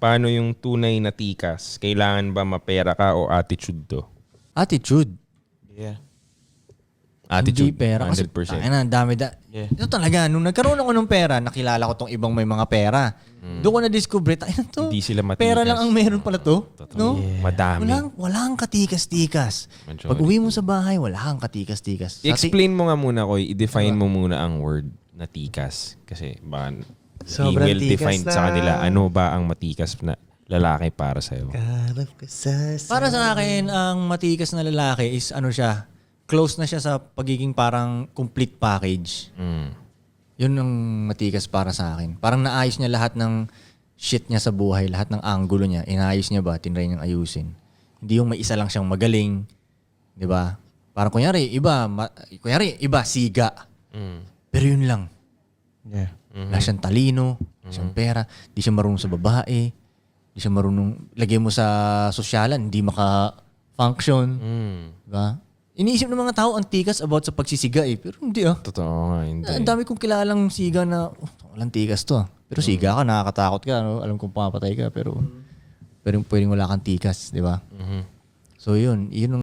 paano yung tunay na tikas? Kailangan ba mapera ka o attitude to? Attitude. Yeah. Attitude, Hindi pera. Kasi 100%. ang dami. Yeah. Ito talaga, nung nagkaroon ako ng pera, nakilala ko tong ibang may mga pera. Doon ko na-discover, to. Hindi sila matikas. Pera lang ang meron pala to. Totoo. No? Madami. Walang katikas-tikas. Majority. Pag uwi mo sa bahay, wala kang katikas-tikas. I-explain mo nga muna, Koy. I-define mo muna ang word na tikas. Kasi baka Sobrang well tikas defined na. sa kanila. Ano ba ang matikas na lalaki para sa'yo? Karap ka sa Para sa akin, ang matikas na lalaki is siya, close na siya sa pagiging parang complete package. Yun ang matikas para sa akin. Parang naayos niya lahat ng shit niya sa buhay, lahat ng angulo niya. Inaayos niya ba? Tinry niyang ayusin. Hindi yung may isa lang siyang magaling. Di ba? Parang kunyari, iba, siga. Pero yun lang. Yeah. Wala siyang talino, wala siyang pera, di siya marunong sa babae, di siya marunong, lagay mo sa sosyalan, hindi maka-function. Diba? Iniisip ng mga tao ang tikas about sa pagsisiga pero hindi Totoo nga, hindi. Ang dami kong kilalang siga na, walang tikas to Pero siga ka, nakakatakot ka, no? Alam kong papatay ka, pero pwedeng wala kang tikas, di ba? So yun ang